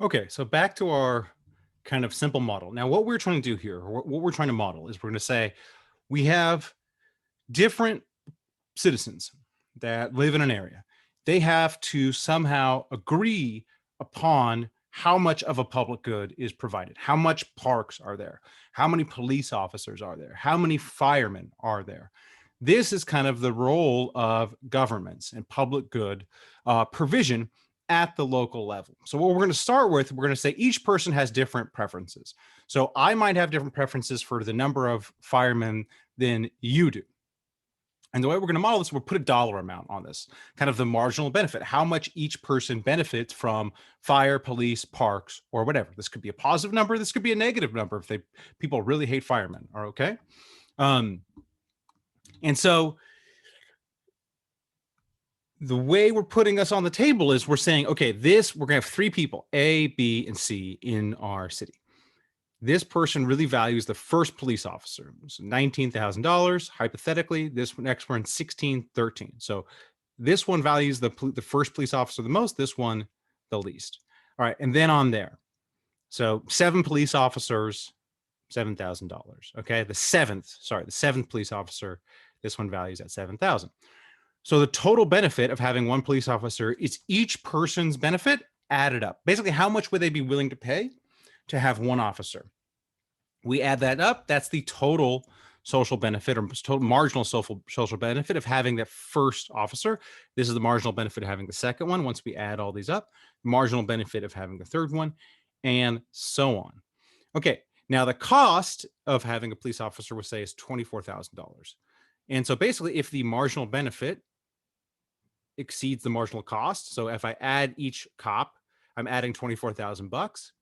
Okay, so back to our kind of simple model. Now, what we're trying to do here, or what we're trying to model is we're going to say we have different citizens that live in an area. They have to somehow agree upon how much of a public good is provided. How much parks are there? How many police officers are there? How many firemen are there? This is kind of the role of governments and public good provision at the local level. So what we're going to start with, we're going to say each person has different preferences. So I might have different preferences for the number of firemen than you do. And the way we're going to model this, we'll put a dollar amount on this, kind of the marginal benefit, how much each person benefits from fire, police, parks, or whatever. This could be a positive number. This could be a negative number if people really hate firemen. Are okay. Um, and so the way we're putting us on the table is we're saying, okay, we're going to have three people, A, B, and C in our city. This person really values the first police officer. So $19,000. Hypothetically, this next one, 1613. So this one values the first police officer the most, this one the least. All right, and then on there. So 7 police officers, $7,000. Okay, the seventh police officer, this one values at 7,000. So the total benefit of having one police officer is each person's benefit added up. Basically, how much would they be willing to pay to have one officer? We add that up. That's the total social benefit or total marginal social benefit of having that first officer. This is the marginal benefit of having the second one. Once we add all these up, marginal benefit of having the third one, and so on. Okay, now the cost of having a police officer, we'll say, is $24,000. And so basically, if the marginal benefit exceeds the marginal cost, so if I add each cop, I'm adding 24,000 bucks.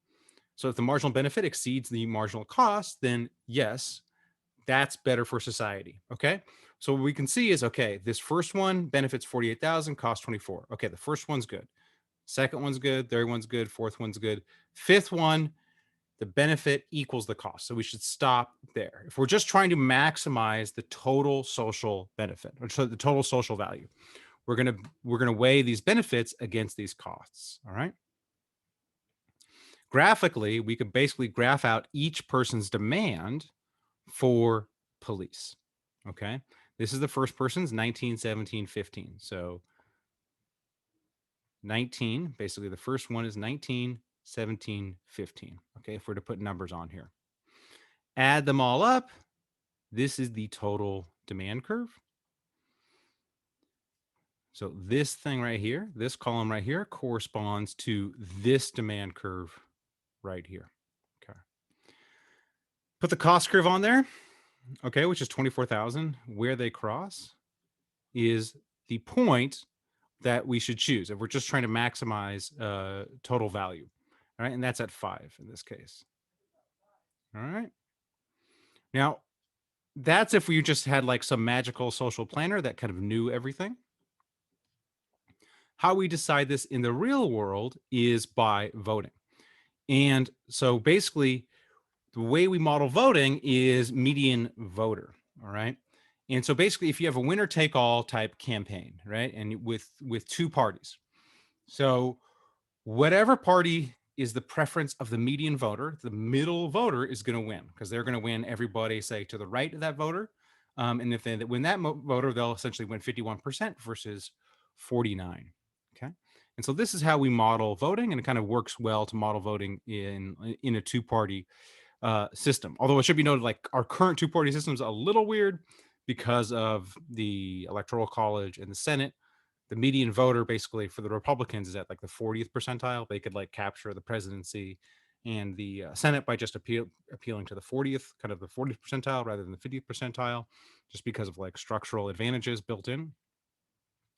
So if the marginal benefit exceeds the marginal cost, then yes, that's better for society. Okay. So what we can see is, okay, this first one benefits 48,000, cost 24. Okay. The first one's good. Second one's good. Third one's good. Fourth one's good. Fifth one, the benefit equals the cost. So we should stop there. If we're just trying to maximize the total social benefit or the total social value, we're going to weigh these benefits against these costs. All right. Graphically, we could basically graph out each person's demand for police. Okay. This is the first person's 19, 17, 15. So 19, basically the first one is 19, 17, 15. Okay. If we're to put numbers on here, add them all up, this is the total demand curve. So this thing right here, this column right here corresponds to this demand curve right here. Okay. Put the cost curve on there. Okay, which is 24,000. Where they cross is the point that we should choose if we're just trying to maximize total value. All right, and that's at 5 in this case. All right. Now, that's if we just had like some magical social planner that kind of knew everything. How we decide this in the real world is by voting. And so basically, the way we model voting is median voter. All right. And so basically, if you have a winner take all type campaign, right, and with two parties, so whatever party is the preference of the median voter, the middle voter is going to win because they're going to win everybody, say, to the right of that voter. And if they win that voter, they'll essentially win 51% versus 49. Okay. And so this is how we model voting, and it kind of works well to model voting in a two-party system. Although it should be noted, like our current two-party system is a little weird because of the Electoral College and the Senate. The median voter basically for the Republicans is at like the 40th percentile. They could like capture the presidency and the Senate by just appealing to the 40th, kind of the 40th percentile rather than the 50th percentile, just because of like structural advantages built in,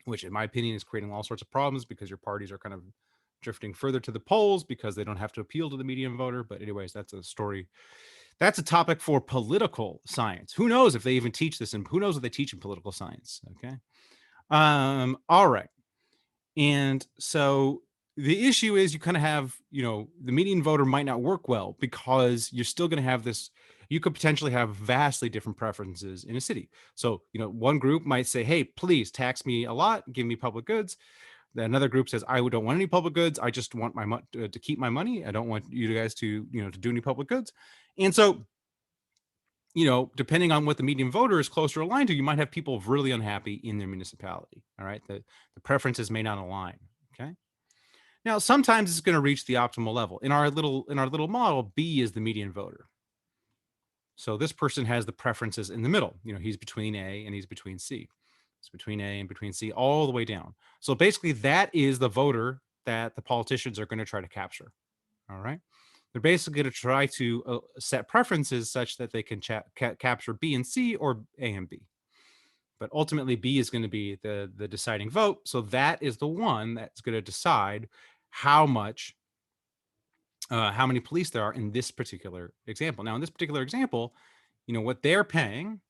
which in my opinion is creating all sorts of problems because your parties are kind of drifting further to the polls because they don't have to appeal to the median voter. But anyways, that's a story. That's a topic for political science. Who knows if they even teach this, and who knows what they teach in political science. Okay. All right. And so the issue is you kind of have, the median voter might not work well because you're still going to have this, you could potentially have vastly different preferences in a city. So, one group might say, hey, please tax me a lot, give me public goods. Another group says, I don't want any public goods. I just want my to keep my money. I don't want you guys to, to do any public goods. And so, depending on what the median voter is closer aligned to, you might have people really unhappy in their municipality. All right. The preferences may not align. Okay. Now, sometimes it's going to reach the optimal level. In our little model, B is the median voter. So this person has the preferences in the middle. He's between A and he's between C. It's between A and between C all the way down. So basically that is the voter that the politicians are going to try to capture. All right. They're basically going to try to set preferences such that they can capture B and C or A and B. But ultimately B is going to be the deciding vote. So that is the one that's going to decide how many police there are in this particular example. Now, in this particular example, what they're paying.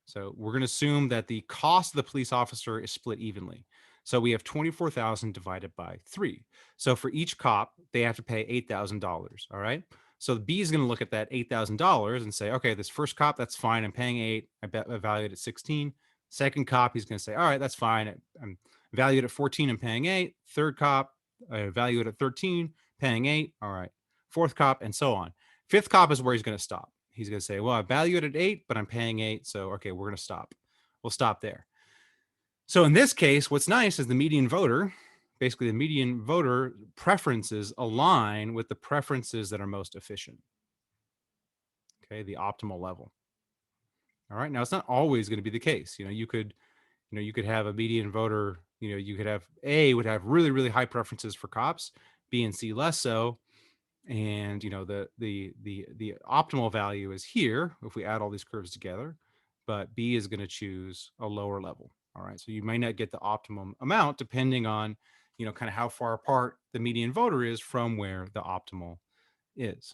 So we're going to assume that the cost of the police officer is split evenly. So we have 24,000 divided by 3. So for each cop, they have to pay $8,000. All right. So the B is going to look at that $8,000 and say, okay, this first cop, that's fine. I'm paying 8. I value it at 16. Second cop, he's going to say, all right, that's fine. I'm valued at 14. I'm paying 8. Third cop, I value it at 13, paying 8. All right. Fourth cop, and so on. Fifth cop is where he's going to stop. He's going to say, well, I value it at 8, but I'm paying 8. So, okay, we're going to stop. We'll stop there. So in this case, what's nice is the median voter preferences align with the preferences that are most efficient. Okay, the optimal level. All right, now it's not always going to be the case. You could have a median voter, you could have A would have really, really high preferences for cops, B and C less so. And the optimal value is here if we add all these curves together, but B is going to choose a lower level. All right, so you may not get the optimum amount depending on kind of how far apart the median voter is from where the optimal is.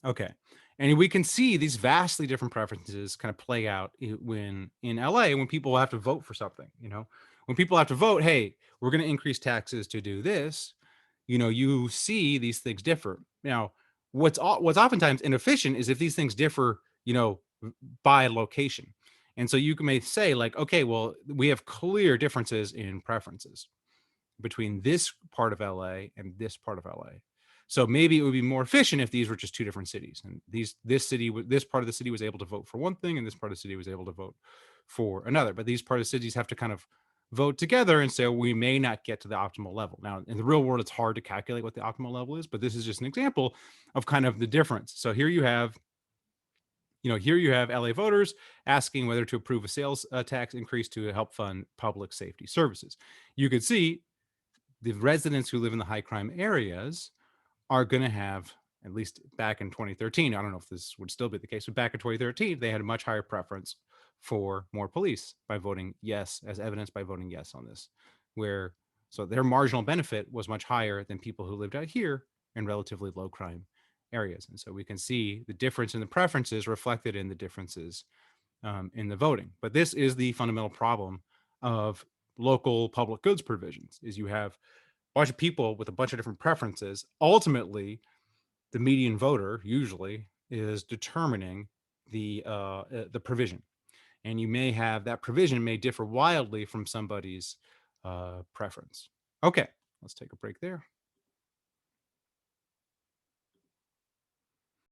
Okay, and we can see these vastly different preferences kind of play out when in LA when people have to vote for something. When people have to vote, hey, we're going to increase taxes to do this. You see these things differ. Now, what's oftentimes inefficient is if these things differ, by location. And so you may say like, okay, well, we have clear differences in preferences between this part of LA and this part of LA. So maybe it would be more efficient if these were just two different cities, and this part of the city was able to vote for one thing, and this part of the city was able to vote for another. But these part of the cities have to kind of vote together, and so we may not get to the optimal level. Now, in the real world, it's hard to calculate what the optimal level is, but this is just an example of kind of the difference. So here you have LA voters asking whether to approve a sales tax increase to help fund public safety services. You could see the residents who live in the high crime areas are going to have, at least back in 2013, I don't know if this would still be the case, but back in 2013, they had a much higher preference for more police by voting yes, as evidenced by voting yes on this, so their marginal benefit was much higher than people who lived out here in relatively low crime areas. And so we can see the difference in the preferences reflected in the differences in the voting. But this is the fundamental problem of local public goods provisions, is you have a bunch of people with a bunch of different preferences. Ultimately, the median voter usually is determining the provision, and you may have that provision may differ wildly from somebody's preference. Okay, let's take a break there.